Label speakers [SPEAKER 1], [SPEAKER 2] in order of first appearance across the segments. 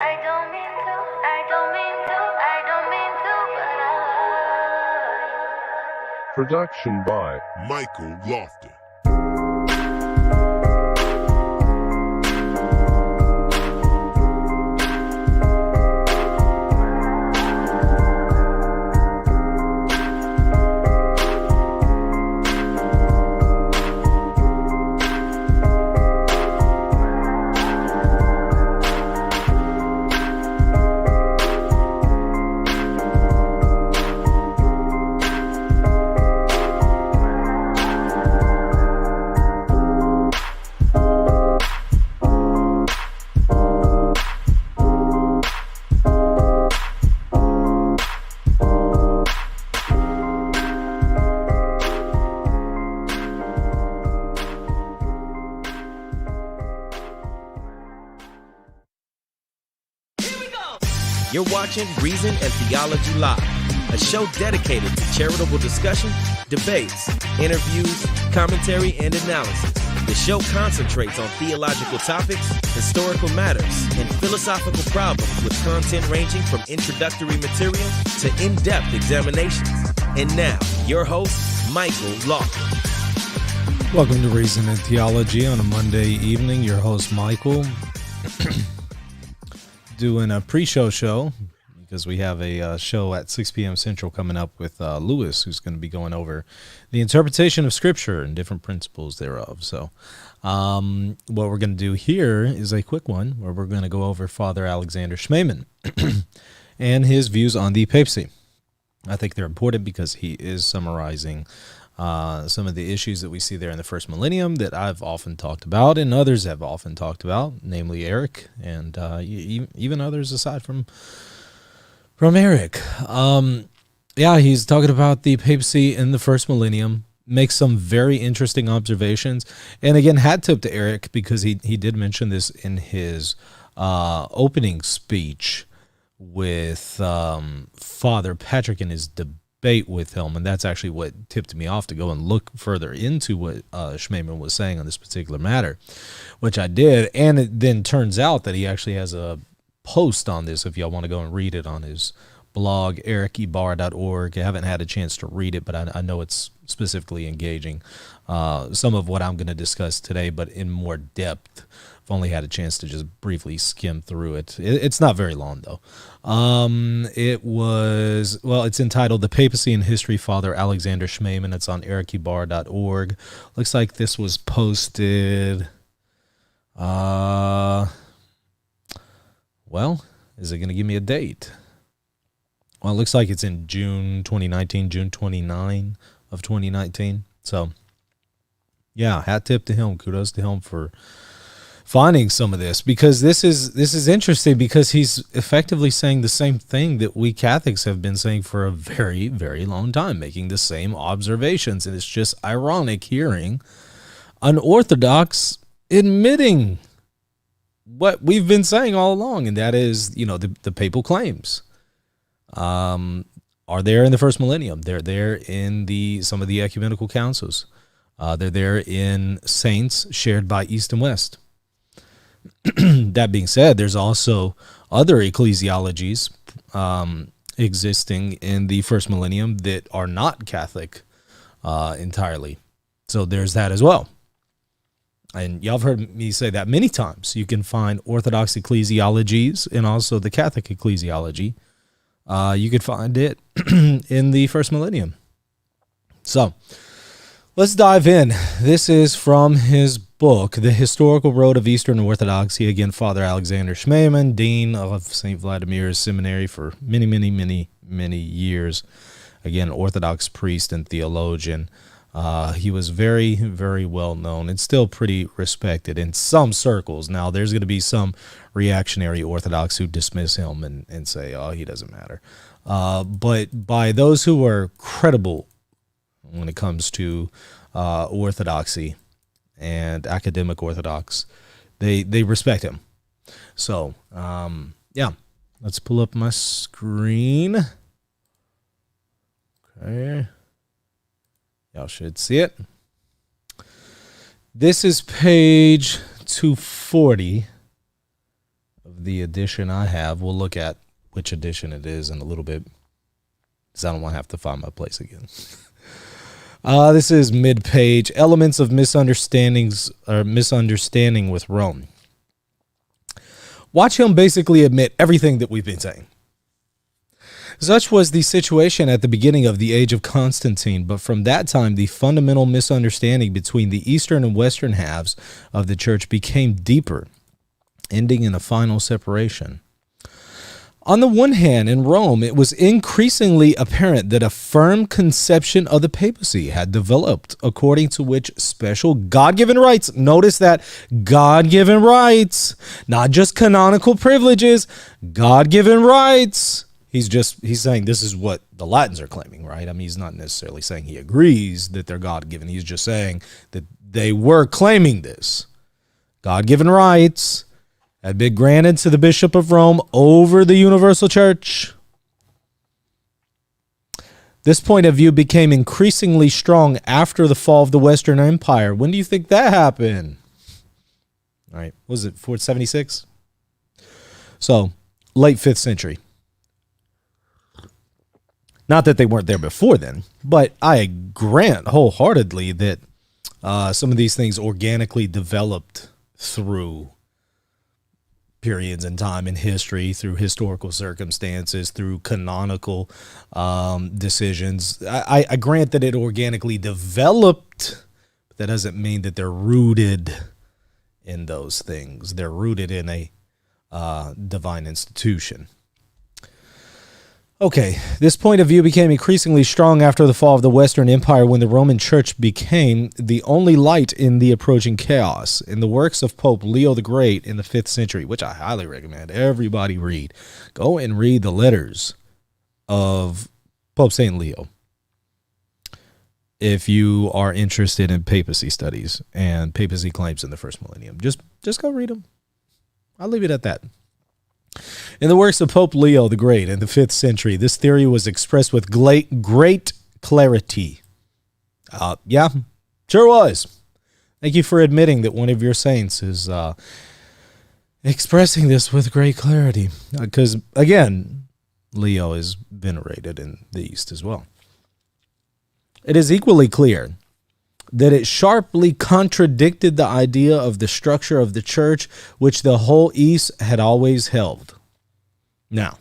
[SPEAKER 1] I don't mean to, I don't mean to, I don't mean to, but
[SPEAKER 2] Production by
[SPEAKER 3] Michael Lofton.
[SPEAKER 4] You're watching Reason and Theology Live, a show dedicated to charitable discussion, debates, interviews, commentary, and analysis. The show concentrates on theological topics, historical matters, and philosophical problems with content ranging from introductory material to in-depth examinations. And now, your host, Michael Lofton.
[SPEAKER 5] Welcome to Reason and Theology on a Monday evening. Your host, Michael. Doing a pre-show show because we have a show at 6 p.m. Central coming up with Lewis, who's going to be going over the interpretation of Scripture and different principles thereof. So what we're going to do here is a quick one where we're going to go over Father Alexander Schmemann and his views on the papacy. I think they're important because he is summarizing some of the issues that we see there in the first millennium that I've often talked about and others have often talked about, namely Eric and even others aside from Eric. He's talking about the papacy in the first millennium, makes some very interesting observations. And again, hat tip to Eric because he did mention this in his opening speech with Father Patrick in his debate with him, and that's actually what tipped me off to go and look further into what Schmemann was saying on this particular matter, which I did, and it then turns out that he actually has a post on this if y'all want to go and read it on his blog, ericebar.org. I haven't had a chance to read it, but I know it's specifically engaging some of what I'm going to discuss today, but in more depth. I've only had a chance to just briefly skim through it. It's not very long, though. It's entitled The Papacy in History, Father Alexander Schmemann. It's on ericebar.org. Looks like this was posted, is it going to give me a date? Well, it looks like it's in June 2019, June 29 of 2019. So, yeah, hat tip to him. Kudos to him for finding some of this, because this is interesting because he's effectively saying the same thing that we Catholics have been saying for a very, very long time, making the same observations. And it's just ironic hearing an Orthodox admitting what we've been saying all along, and that is, the papal claims are there in the first millennium. They're there in some of the ecumenical councils. They're there in saints shared by East and West. That being said, there's also other ecclesiologies existing in the first millennium that are not Catholic entirely. So there's that as well. And y'all have heard me say that many times. You can find Orthodox ecclesiologies and also the Catholic ecclesiology. You could find it in the first millennium. So let's dive in. This is from his book, The Historical Road of Eastern Orthodoxy. Again, Father Alexander Schmemann, Dean of St. Vladimir's Seminary for many, many, many, many years. Again, Orthodox priest and theologian. He was very, very well known and still pretty respected in some circles. Now, there's going to be some reactionary Orthodox who dismiss him and say, oh, he doesn't matter. But by those who are credible when it comes to orthodoxy and academic Orthodox, they respect him. So, let's pull up my screen. Okay. Y'all should see it. This is page 240 of of the edition I have. We'll look at which edition it is in a little bit, because I don't want to have to find my place again. This is mid-page. Elements of misunderstanding with Rome. Watch him basically admit everything that we've been saying. Such was the situation at the beginning of the age of Constantine, but from that time the fundamental misunderstanding between the eastern and western halves of the church became deeper, ending in a final separation. On the one hand, in Rome, it was increasingly apparent that a firm conception of the papacy had developed, according to which special God-given rights, notice that, God-given rights, not just canonical privileges, God-given rights. He's saying this is what the Latins are claiming, right? I mean, he's not necessarily saying he agrees that they're God-given. He's just saying that they were claiming this. God-given rights had been granted to the Bishop of Rome over the universal church. This point of view became increasingly strong after the fall of the Western Empire. When do you think that happened? All right, was it 476? So, late 5th century. Not that they weren't there before then, but I grant wholeheartedly that some of these things organically developed through periods in time in history, through historical circumstances, through canonical decisions. I grant that it organically developed, but that doesn't mean that they're rooted in those things. They're rooted in a divine institution. Okay, this point of view became increasingly strong after the fall of the Western Empire, when the Roman Church became the only light in the approaching chaos. In the works of Pope Leo the Great in the 5th century, which I highly recommend everybody read, go and read the letters of Pope St. Leo if you are interested in papacy studies and papacy claims in the first millennium. Just go read them. I'll leave it at that. In the works of Pope Leo the Great in the 5th century, this theory was expressed with great clarity. Yeah, sure was. Thank you for admitting that one of your saints is expressing this with great clarity. Because, again, Leo is venerated in the East as well. It is equally clear that it sharply contradicted the idea of the structure of the church which the whole East had always held. Now,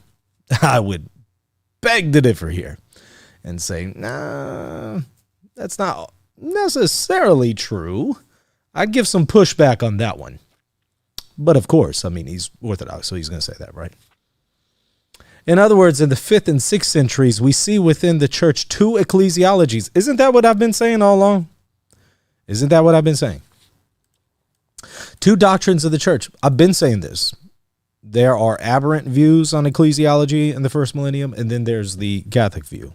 [SPEAKER 5] I would beg to differ here and say, nah, that's not necessarily true. I'd give some pushback on that one. But of course, I mean, he's Orthodox, so he's going to say that, right? In other words, in the 5th and 6th centuries, we see within the church two ecclesiologies. Isn't that what I've been saying all along? Isn't that what I've been saying? Two doctrines of the church. I've been saying this. There are aberrant views on ecclesiology in the first millennium, and then there's the Catholic view.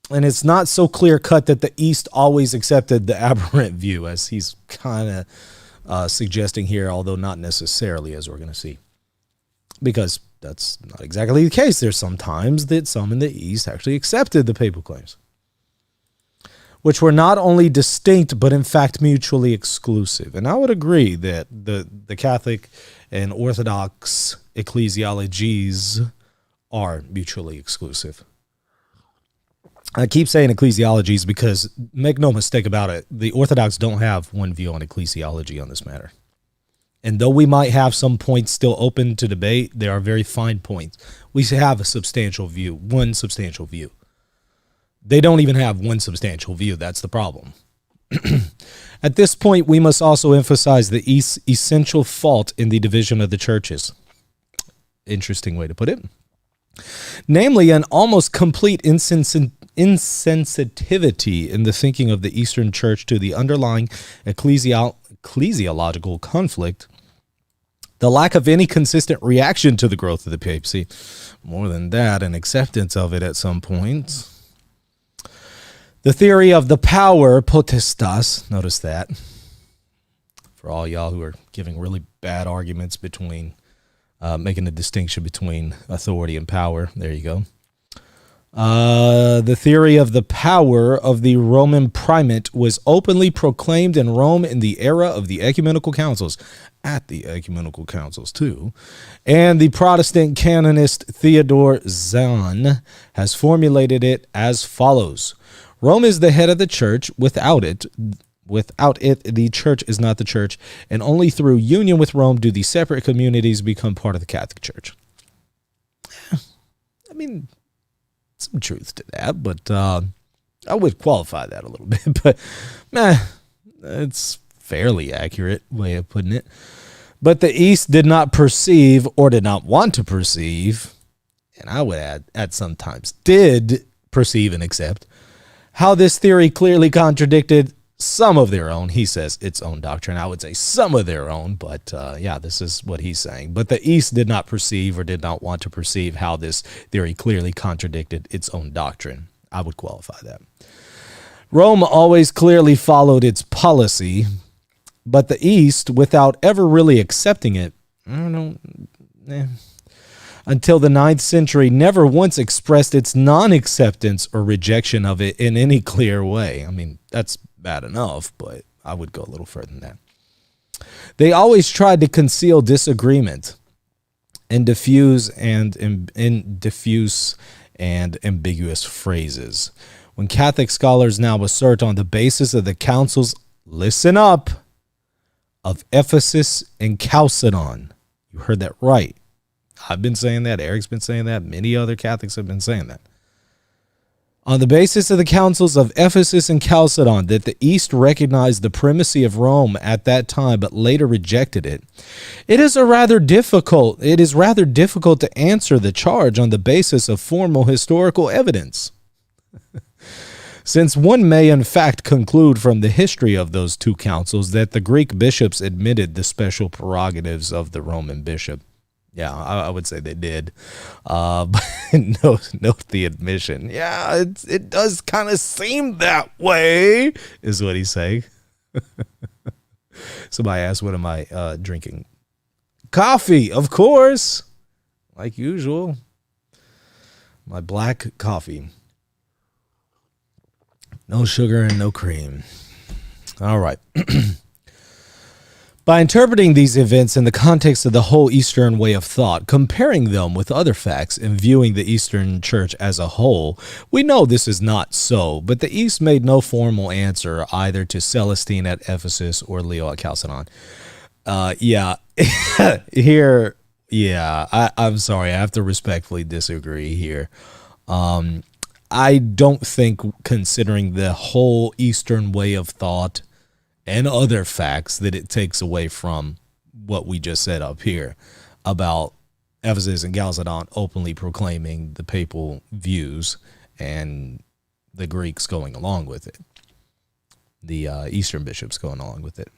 [SPEAKER 5] And it's not so clear-cut that the East always accepted the aberrant view, as he's kind of suggesting here, although not necessarily, as we're going to see. Because that's not exactly the case. There's some times that some in the East actually accepted the papal claims, which were not only distinct, but in fact mutually exclusive. And I would agree that the Catholic and Orthodox ecclesiologies are mutually exclusive. I keep saying ecclesiologies because, make no mistake about it, the Orthodox don't have one view on ecclesiology on this matter. And though we might have some points still open to debate, there are very fine points. We have a substantial view, one substantial view. They don't even have one substantial view. That's the problem. At this point, we must also emphasize the essential fault in the division of the churches. Interesting way to put it. Namely, an almost complete insensitivity in the thinking of the Eastern Church to the underlying ecclesiological conflict, the lack of any consistent reaction to the growth of the papacy, more than that, an acceptance of it at some point. The theory of the power, potestas, notice that, for all y'all who are giving really bad arguments between, making a distinction between authority and power, there you go. The theory of the power of the Roman primate was openly proclaimed in Rome in the era of the ecumenical councils, at the ecumenical councils too, and the Protestant canonist Theodore Zahn has formulated it as follows. Rome is the head of the church. Without it, the church is not the church, and only through union with Rome do the separate communities become part of the Catholic Church. I mean, some truth to that, but I would qualify that a little bit, but it's fairly accurate way of putting it. But the East did not perceive or did not want to perceive, and I would add at sometimes did perceive and accept, how this theory clearly contradicted some of their own, he says, its own doctrine. I would say some of their own, but yeah, this is what he's saying. But the East did not perceive or did not want to perceive how this theory clearly contradicted its own doctrine. I would qualify that. Rome always clearly followed its policy, but the East, without ever really accepting it, until the 9th century, never once expressed its non-acceptance or rejection of it in any clear way. I mean, that's bad enough, but I would go a little further than that. They always tried to conceal disagreement and diffuse and ambiguous phrases. When Catholic scholars now assert on the basis of the councils, listen up, of Ephesus and Chalcedon. You heard that right. I've been saying that. Eric's been saying that. Many other Catholics have been saying that. On the basis of the councils of Ephesus and Chalcedon, that the East recognized the primacy of Rome at that time, but later rejected it, it is rather difficult to answer the charge on the basis of formal historical evidence. Since one may in fact conclude from the history of those two councils that the Greek bishops admitted the special prerogatives of the Roman bishop. Yeah, I would say they did. But note the admission. Yeah, it does kind of seem that way, is what he's saying. Somebody asked, what am I drinking? Coffee, of course. Like usual. My black coffee. No sugar and no cream. All right. By interpreting these events in the context of the whole Eastern way of thought, comparing them with other facts, and viewing the Eastern Church as a whole, we know this is not so, but the East made no formal answer either to Celestine at Ephesus or Leo at Chalcedon. I'm sorry, I have to respectfully disagree here. I don't think, considering the whole Eastern way of thought and other facts, that it takes away from what we just said up here about Ephesus and Chalcedon openly proclaiming the papal views and the Greeks going along with it, the Eastern bishops going along with it.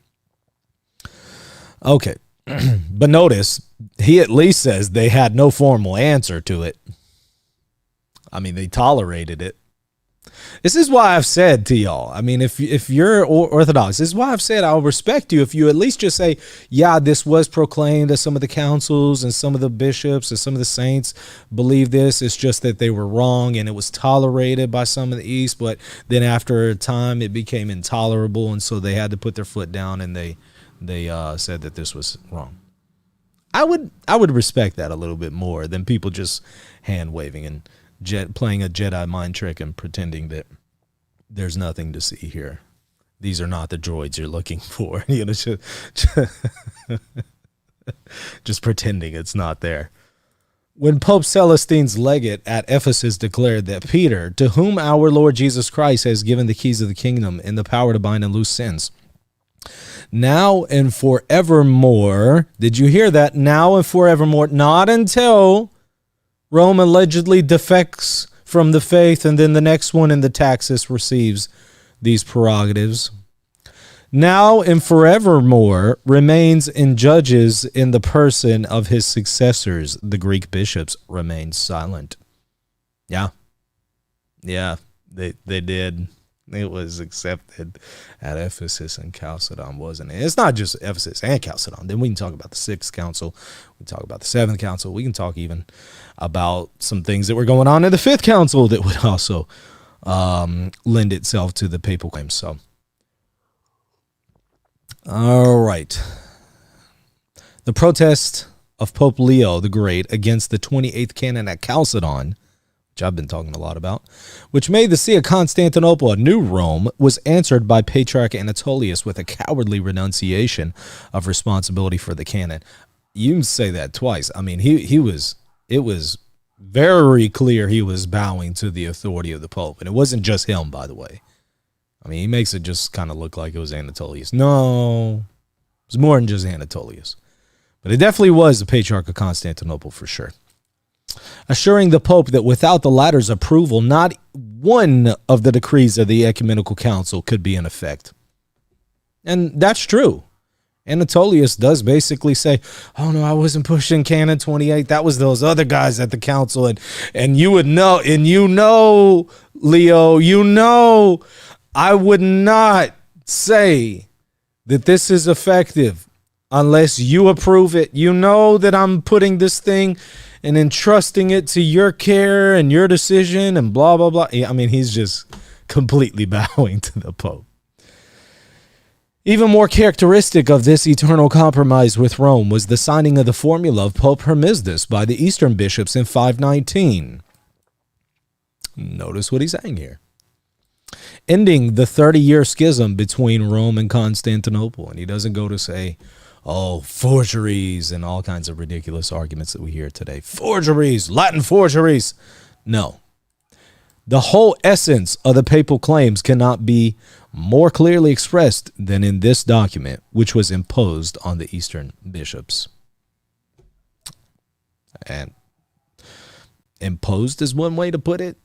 [SPEAKER 5] Okay, but notice, he at least says they had no formal answer to it. I mean, they tolerated it. This is why I've said to y'all, I mean, if you're Orthodox, this is why I've said I'll respect you if you at least just say, yeah, this was proclaimed as some of the councils and some of the bishops and some of the saints believe this. It's just that they were wrong and it was tolerated by some of the East, but then after a time it became intolerable, and so they had to put their foot down and they said that this was wrong. I would respect that a little bit more than people just hand waving and playing a Jedi mind trick and pretending that there's nothing to see here. These are not the droids you're looking for. You know, just pretending it's not there. When Pope Celestine's legate at Ephesus declared that Peter, to whom our Lord Jesus Christ has given the keys of the kingdom and the power to bind and loose sins, now and forevermore, did you hear that? Now and forevermore, not until Rome allegedly defects from the faith, and then the next one in the taxis receives these prerogatives. Now and forevermore remains and judges in the person of his successors. The Greek bishops remained silent. Yeah, they did. It was accepted at Ephesus and Chalcedon, wasn't it? It's not just Ephesus and Chalcedon. Then we can talk about the Sixth Council. We can talk about the Seventh Council. We can talk even about some things that were going on in the Fifth Council that would also lend itself to the papal claims. So, all right. The protest of Pope Leo the Great against the 28th canon at Chalcedon, which I've been talking a lot about, which made the See of Constantinople a new Rome, was answered by Patriarch Anatolius with a cowardly renunciation of responsibility for the canon. You can say that twice. I mean, it was very clear he was bowing to the authority of the Pope. And it wasn't just him, by the way. I mean, he makes it just kind of look like it was Anatolius. No, it was more than just Anatolius. But it definitely was the Patriarch of Constantinople for sure. Assuring the Pope that without the latter's approval, not one of the decrees of the Ecumenical Council could be in effect. And that's true. Anatolius does basically say, oh no, I wasn't pushing Canon 28. That was those other guys at the council. And you would know, and you know, Leo, you know, I would not say that this is effective unless you approve it. You know that I'm putting this thing and entrusting it to your care and your decision and blah, blah, blah. I mean, he's just completely bowing to the Pope. Even more characteristic of this eternal compromise with Rome was the signing of the formula of Pope Hermisdus by the Eastern bishops in 519. Notice what he's saying here. Ending the 30-year schism between Rome and Constantinople. And he doesn't go to say, oh, forgeries and all kinds of ridiculous arguments that we hear today. Forgeries, Latin forgeries. No. The whole essence of the papal claims cannot be more clearly expressed than in this document, which was imposed on the Eastern bishops. And imposed is one way to put it,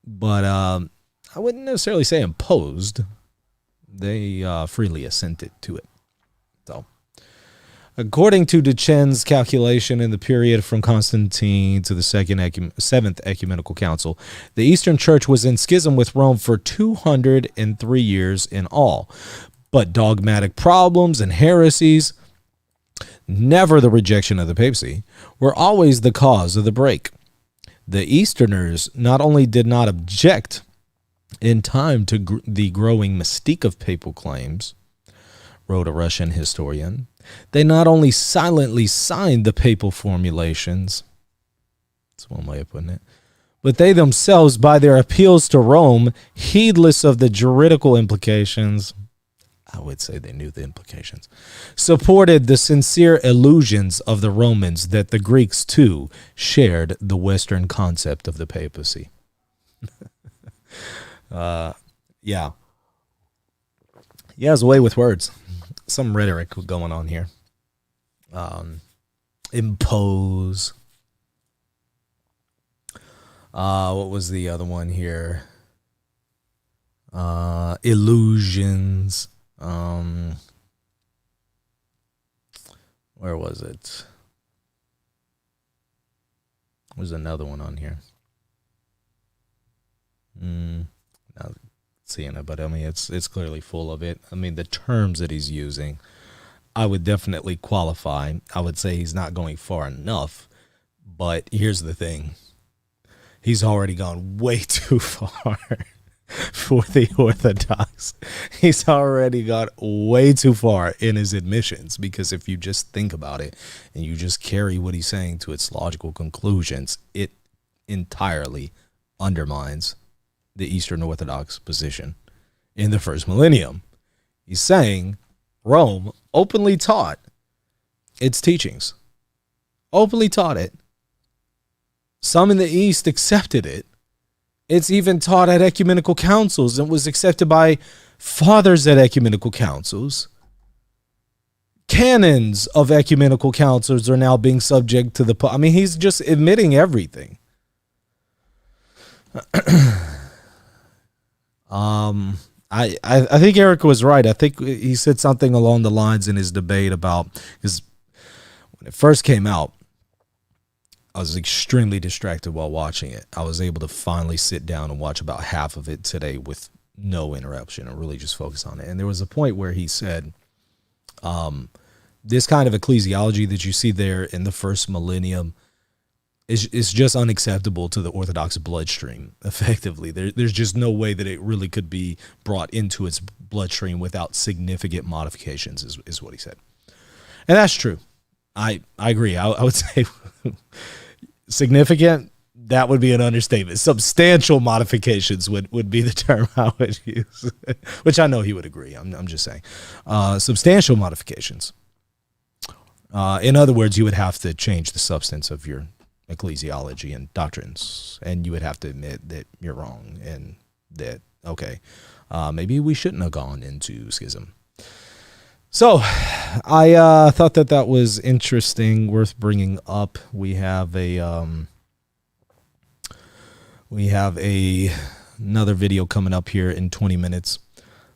[SPEAKER 5] but I wouldn't necessarily say imposed. They freely assented to it. So, according to Duchenne's calculation, in the period from Constantine to the Seventh Ecumenical Council, the Eastern Church was in schism with Rome for 203 years in all. But dogmatic problems and heresies, never the rejection of the papacy, were always the cause of the break. The Easterners not only did not object in time to the growing mystique of papal claims, wrote a Russian historian, they not only silently signed the papal formulations, that's one way of putting it, but they themselves, by their appeals to Rome, heedless of the juridical implications, I would say they knew the implications, supported the sincere illusions of the Romans that the Greeks, too, shared the Western concept of the papacy. Yeah. He has a way with words. Some rhetoric going on here. Impose. What was the other one here? Illusions. Where was it? There's another one on here. Not seeing it, but I mean, it's clearly full of it. I mean, the terms that he's using, I would definitely qualify. I would say he's not going far enough, but here's the thing. He's already gone way too far for the Orthodox. He's already got way too far in his admissions, because if you just think about it and you just carry what he's saying to its logical conclusions, it entirely undermines the Eastern Orthodox position in the first millennium. He's saying Rome openly taught its teachings, openly taught it. Some in the East accepted it. It's even taught at ecumenical councils and was accepted by fathers at ecumenical councils. Canons of ecumenical councils are now being subject to the... I mean, he's just admitting everything. I think Eric was right. I think he said something along the lines in his debate about, because when it first came out, I was extremely distracted while watching it. I was able to finally sit down and watch about half of it today with no interruption and really just focus on it. And there was a point where he said, this kind of ecclesiology that you see there in the first millennium is just unacceptable to the Orthodox bloodstream, effectively. There's just no way that it really could be brought into its bloodstream without significant modifications, is what he said. And that's true. I agree. I would say significant, that would be an understatement. Substantial modifications would be the term I would use, which I know he would agree. I'm just saying. Substantial modifications. In other words, you would have to change the substance of your ecclesiology and doctrines, and you would have to admit that you're wrong and that, okay, maybe we shouldn't have gone into schism. So I thought that was interesting, worth bringing up. We have another video coming up here in 20 minutes.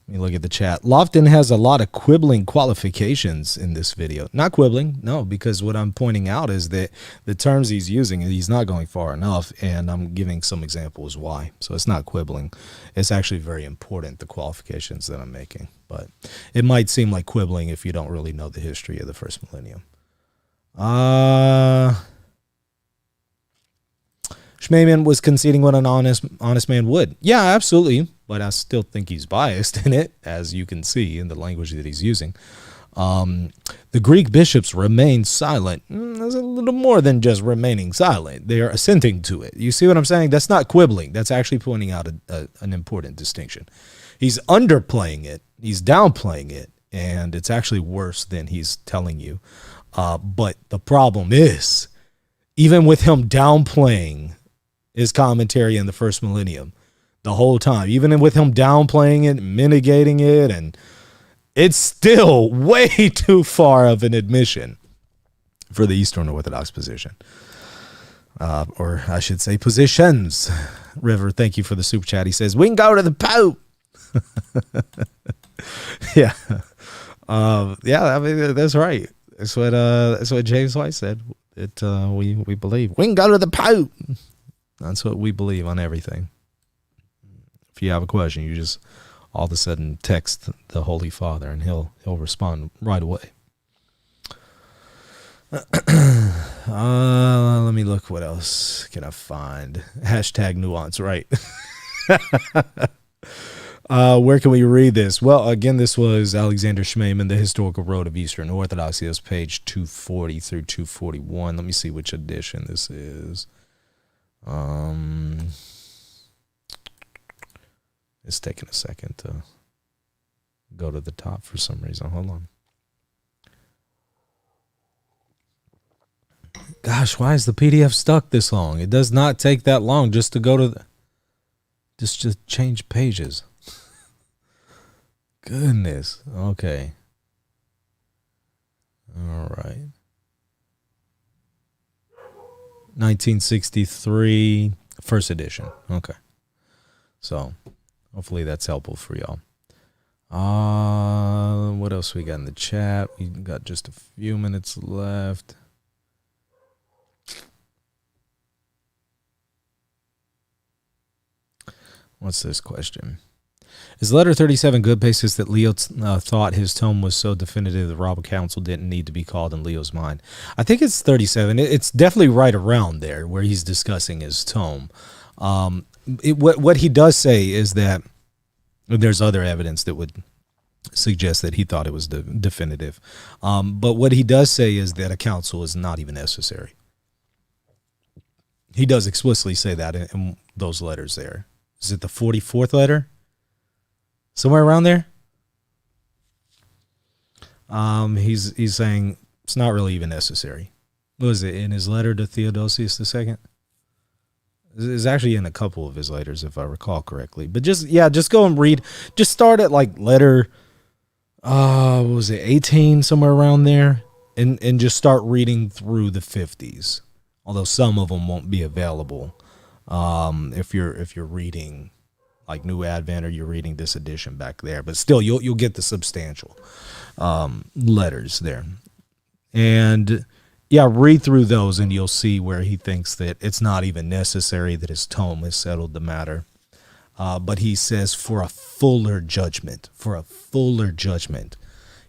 [SPEAKER 5] Let me look at the chat. Lofton has a lot of quibbling qualifications in this video. Not quibbling, no, because what I'm pointing out is that the terms he's using, he's not going far enough, and I'm giving some examples why. So it's not quibbling. It's actually very important, the qualifications that I'm making. But it might seem like quibbling if you don't really know the history of the first millennium. Schmemann was conceding what an honest man would. Yeah, absolutely. But I still think he's biased in it, as you can see in the language that he's using. The Greek bishops remain silent. There's a little more than just remaining silent. They are assenting to it. You see what I'm saying? That's not quibbling. That's actually pointing out an important distinction. He's underplaying it. He's downplaying it. And it's actually worse than he's telling you. But the problem is, even with him downplaying his commentary in the first millennium, the whole time, even with him downplaying it, mitigating it, and it's still way too far of an admission for the Eastern Orthodox position. Or I should say positions. River, thank you for the super chat. He says, we can go to the Pope. Yeah. Yeah, I mean, that's right. That's what James White said. We believe. We can go to the Pope. That's what we believe on everything. If you have a question, you just all of a sudden text the Holy Father, and he'll respond right away. Let me look. What else can I find? Hashtag nuance, right? Where can we read this? Well, again, this was Alexander Schmemann, The Historical Road of Eastern Orthodoxy. That's page 240 through 241. Let me see which edition this is. It's taking a second to go to the top for some reason. Hold on. Gosh, why is the PDF stuck this long? It does not take that long just to go to just change pages. Goodness. Okay. All right. 1963, first edition. Okay. So, hopefully that's helpful for y'all. What else we got in the chat? We got just a few minutes left. What's this question? Is letter 37 good basis that Leo thought his tome was so definitive the Robert Council didn't need to be called in Leo's mind? I think it's 37. It's definitely right around there where he's discussing his tome. What he does say is that there's other evidence that would suggest that he thought it was definitive. But what he does say is that a council is not even necessary. He does explicitly say that in those letters there. Is it the 44th letter? Somewhere around there? He's saying it's not really even necessary. What was it, in his letter to Theodosius II? It's actually in a couple of his letters, if I recall correctly. But just go and read. Just start at like letter, what was it, 18, somewhere around there, and just start reading through the 50s. Although some of them won't be available if you're reading like New Advent or you're reading this edition back there. But still, you'll get the substantial letters there. And yeah, read through those and you'll see where he thinks that it's not even necessary, that his tome has settled the matter. but he says for a fuller judgment,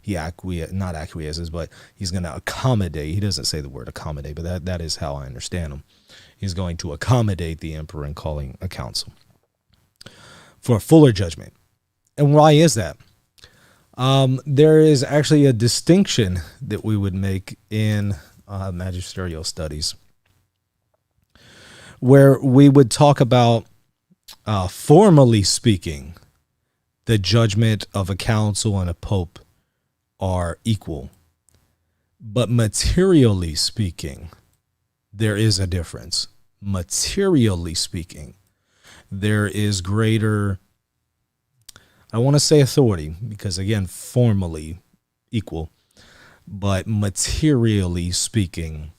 [SPEAKER 5] he not acquiesces, but he's going to accommodate. He doesn't say the word accommodate, but that is how I understand him. He's going to accommodate the emperor in calling a council for a fuller judgment. And why is that? There is actually a distinction that we would make in magisterial studies where we would talk about, formally speaking, the judgment of a council and a pope are equal. But materially speaking, there is a difference. Materially speaking, there is greater, I want to say authority, because again, formally equal, but materially speaking,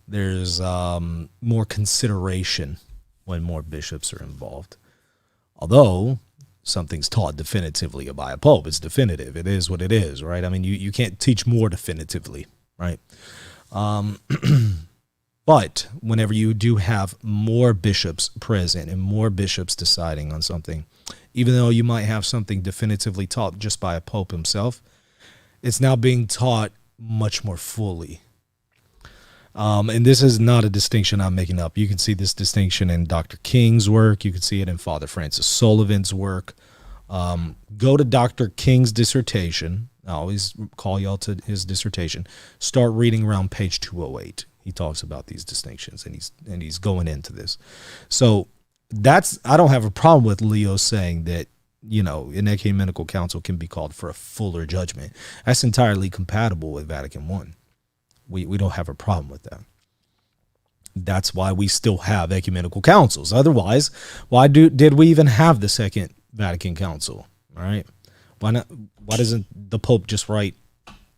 [SPEAKER 5] there's more consideration when more bishops are involved. Although something's taught definitively by a pope, it's definitive. It is what it is, right? I mean, you can't teach more definitively, right? But whenever you do have more bishops present and more bishops deciding on something, even though you might have something definitively taught just by a pope himself, it's now being taught much more fully. And this is not a distinction I'm making up. You can see this distinction in Dr. King's work. You can see it in Father Francis Sullivan's work. Go to Dr. King's dissertation. I always call y'all to his dissertation. Start reading around page 208. He talks about these distinctions, and he's going into this. So I don't have a problem with Leo saying that, an ecumenical council can be called for a fuller judgment. That's entirely compatible with Vatican I. We don't have a problem with that. That's why we still have ecumenical councils. Otherwise, why did we even have the Second Vatican Council? All right. Why not? Why doesn't the Pope just write,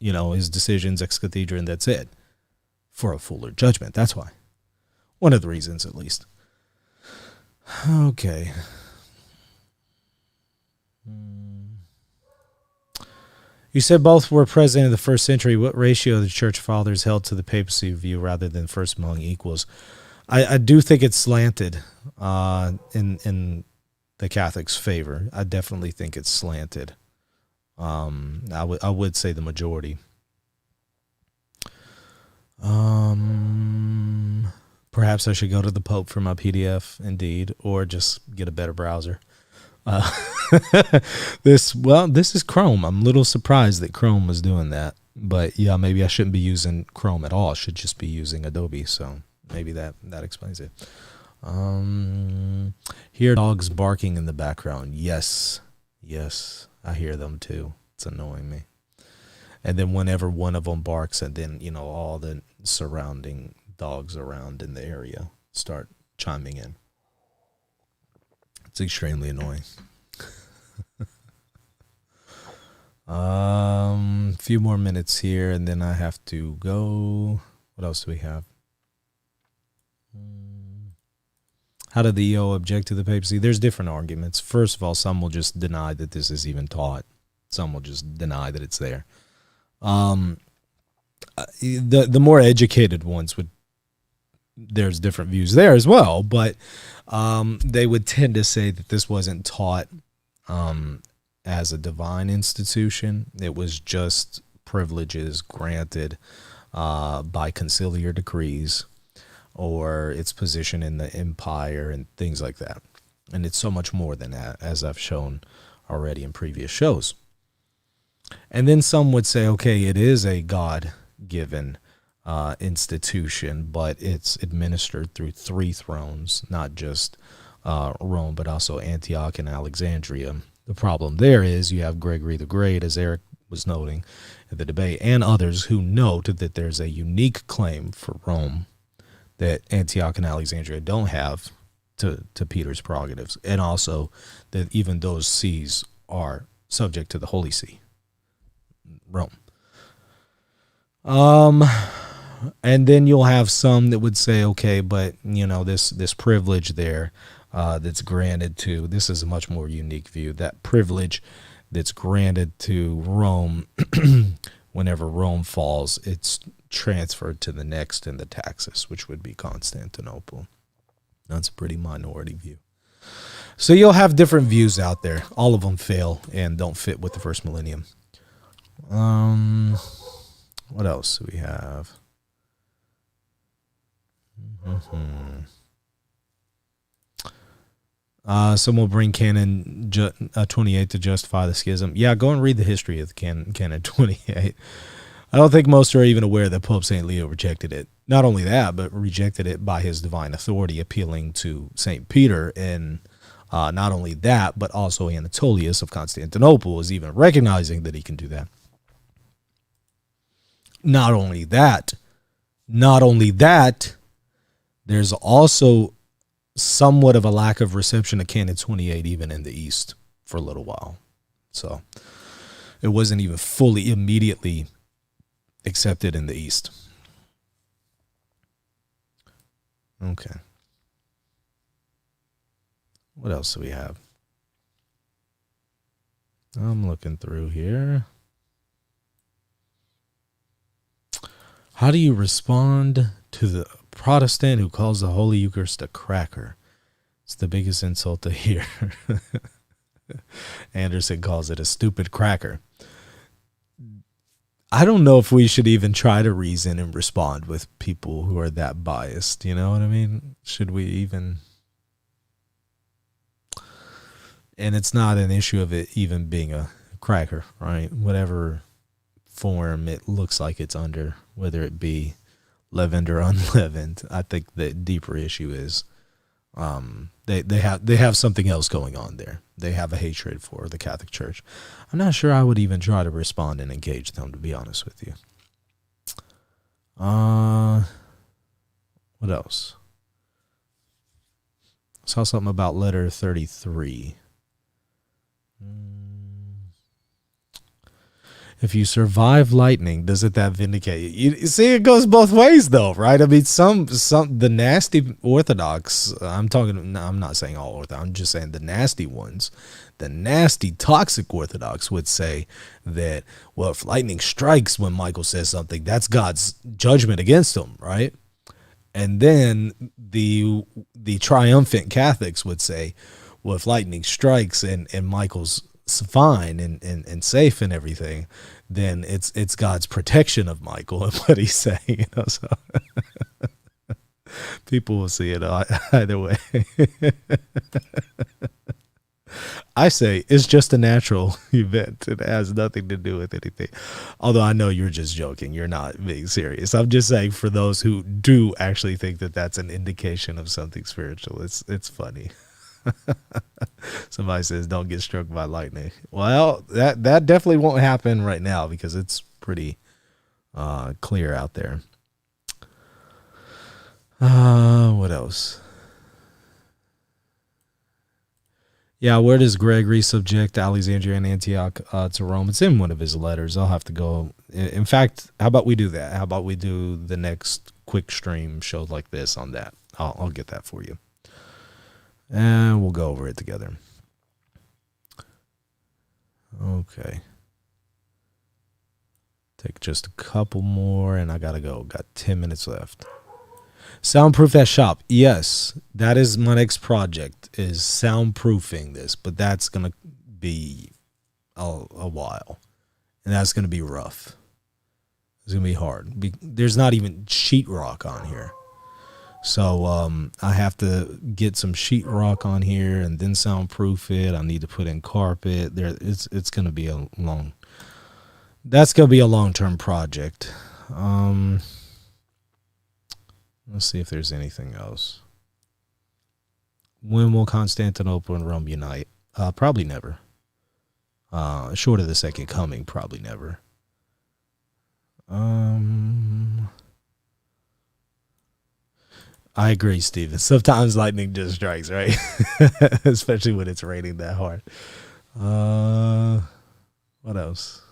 [SPEAKER 5] his decisions ex cathedra and that's it? For a fuller judgment. That's why. One of the reasons, at least. Okay. You said both were present in the first century. What ratio the church fathers held to the papacy view rather than first among equals? I do think it's slanted in the Catholics' favor. I definitely think it's slanted. I would say the majority. Perhaps I should go to the Pope for my PDF, indeed, or just get a better browser. This is Chrome. I'm a little surprised that Chrome was doing that, but yeah, maybe I shouldn't be using Chrome at all. I should just be using Adobe. So maybe that explains it. Hear dogs barking in the background. Yes, I hear them too. It's annoying me. And then whenever one of them barks, and then all the surrounding dogs around in the area start chiming in. It's extremely annoying. Few more minutes here, and then I have to go. What else do we have? How did the EO object to the papacy? There's different arguments. First of all, some will just deny that this is even taught. Some will just deny that it's there. The more educated ones there's different views there as well, but they would tend to say that this wasn't taught as a divine institution. It was just privileges granted by conciliar decrees or its position in the empire and things like that. And it's so much more than that, as I've shown already in previous shows. And then some would say, okay, it is a God-given institution, but it's administered through 3 thrones, not just Rome, but also Antioch and Alexandria. The problem there is you have Gregory the Great, as Eric was noting at the debate, and others who note that there's a unique claim for Rome that Antioch and Alexandria don't have to Peter's prerogatives, and also that even those sees are subject to the Holy See, Rome. And then you'll have some that would say, okay, but this privilege there that's granted to, this is a much more unique view, that privilege that's granted to Rome, whenever Rome falls, it's transferred to the next in the taxis, which would be Constantinople. That's a pretty minority view. So you'll have different views out there. All of them fail and don't fit with the first millennium. What else do we have? Some will bring Canon 28 to justify the schism. Yeah, go and read the history of the Canon 28. I don't think most are even aware that Pope St. Leo rejected it. Not only that, but rejected it by his divine authority, appealing to St. Peter. And not only that, but also Anatolius of Constantinople is even recognizing that he can do that. Not only that, there's also somewhat of a lack of reception of Canon 28 even in the East for a little while. So it wasn't even fully immediately accepted in the East. Okay. What else do we have? I'm looking through here. How do you respond to the Protestant who calls the Holy Eucharist a cracker? It's the biggest insult to hear. Anderson calls it a stupid cracker. I don't know if we should even try to reason and respond with people who are that biased. You know what I mean? Should we even? And it's not an issue of it even being a cracker, right? Whatever form it looks like it's under, whether it be leavened or unleavened. I think the deeper issue is they have something else going on there. They have a hatred for the Catholic Church. I'm not sure I would even try to respond and engage them, to be honest with you. What else? I saw something about letter 33. If you survive lightning, doesn't that vindicate you? You see, it goes both ways, though, right? I mean, some the nasty Orthodox. I'm not saying all Orthodox. I'm just saying the nasty ones, the nasty toxic Orthodox would say that, well, if lightning strikes when Michael says something, that's God's judgment against him, right? And then the triumphant Catholics would say, well, if lightning strikes and Michael's fine and safe and everything, then it's God's protection of Michael and what he's saying, you know. So people will see it either way. I say it's just a natural event. It has nothing to do with anything. Although I know you're just joking. You're not being serious. I'm just saying for those who do actually think that that's an indication of something spiritual, it's funny. Somebody says don't get struck by lightning. Well, that definitely won't happen right now because it's pretty clear out there. What else? Yeah, where does Gregory subject Alexandria and Antioch to Rome? It's in one of his letters. I'll have to go. In fact, how about we do that? How about we do the next quick stream show like this on that? I'll get that for you. And we'll go over it together. Okay. Take just a couple more and I gotta go. Got 10 minutes left. Soundproof that shop. Yes, that is my next project, is soundproofing this, but that's gonna be a while. And that's gonna be rough. It's gonna be hard. There's not even sheetrock on here. So I have to get some sheetrock on here and then soundproof it. I need to put in carpet. It's going to be that's going to be a long-term project. Let's see if there's anything else. When will Constantinople and Rome unite? Probably never. Short of the second coming, probably never. I agree, Steven. Sometimes lightning just strikes, right? Especially when it's raining that hard. What else?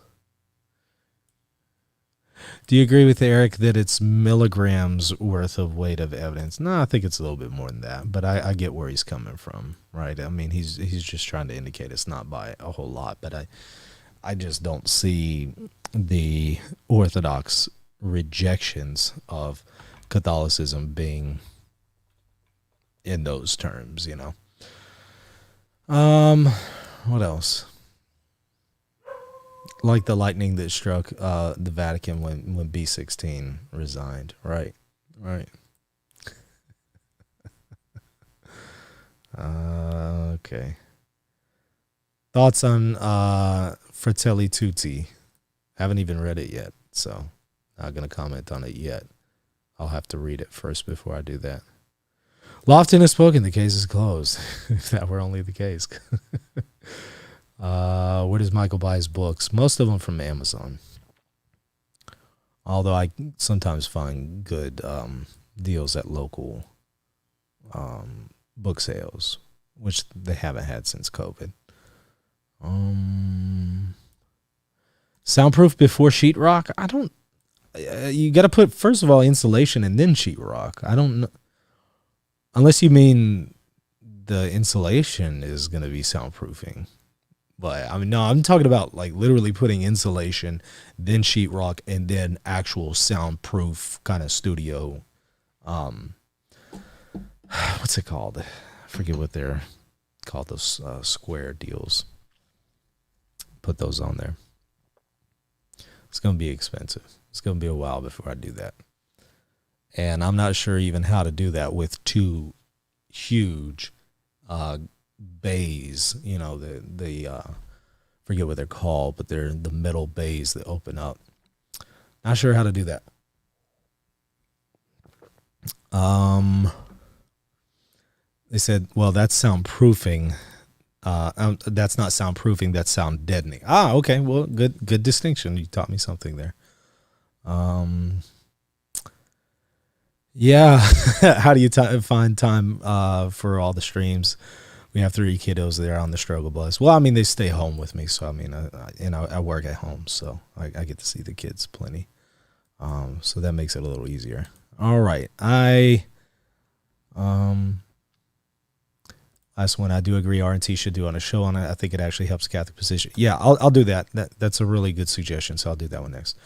[SPEAKER 5] Do you agree with Eric that it's milligrams worth of weight of evidence? No, I think it's a little bit more than that, but I get where he's coming from, right? I mean, he's just trying to indicate it's not by a whole lot, but I just don't see the Orthodox rejections of Catholicism being in those terms, you know. What else? Like the lightning that struck the Vatican when B16 resigned. Right. Okay. Thoughts on Fratelli Tutti? Haven't even read it yet, so not going to comment on it yet. I'll have to read it first before I do that. Lofton has spoken. The case is closed. If that were only the case. Where does Michael buy his books? Most of them from Amazon. Although I sometimes find good deals at local book sales, which they haven't had since COVID. Soundproof before sheetrock? I don't. You got to put, first of all, insulation and then sheetrock. I don't know. Unless you mean the insulation is going to be soundproofing. But I mean, no, I'm talking about like literally putting insulation, then sheetrock, and then actual soundproof kind of studio. What's it called? I forget what they're called. Those square deals. Put those on there. It's going to be expensive. It's going to be a while before I do that. And I'm not sure even how to do that with two huge bays, you know, the forget what they're called, but they're the metal bays that open up. Not sure how to do that. They said, well, that's soundproofing. That's not soundproofing, that's sound deadening. Okay. Well, good distinction. You taught me something there. Yeah. How do you find time for all the streams? We have 3 kiddos there on the struggle bus. Well, I mean, they stay home with me, so I mean, I work at home, so I get to see the kids plenty. So that makes it a little easier. All right, last one, I do agree RNT should do on a show on it. I think it actually helps the Catholic position. Yeah, I'll do that. That's a really good suggestion, so I'll do that one next.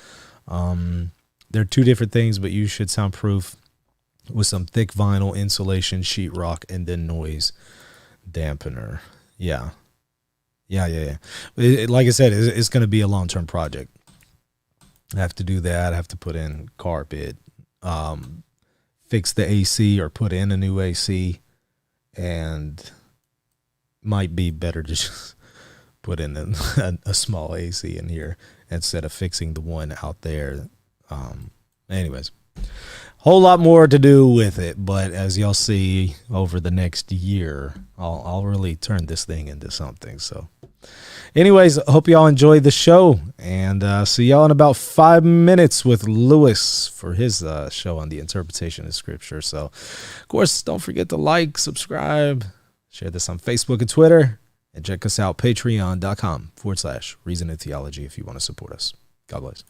[SPEAKER 5] They're 2 different things, but you should soundproof with some thick vinyl insulation, sheetrock, and then noise dampener. Yeah. Like I said, it's going to be a long-term project. I have to do that. I have to put in carpet, fix the AC or put in a new AC, and might be better to just put in a small AC in here instead of fixing the one out there. Anyways, whole lot more to do with it, but as y'all see over the next year, I'll really turn this thing into something. So anyways, I hope y'all enjoyed the show, and see y'all in about 5 minutes with Lewis for his show on the interpretation of Scripture. So, of course, don't forget to like, subscribe, share this on Facebook and Twitter, and check us out, patreon.com/Reason and Theology if you want to support us. God bless.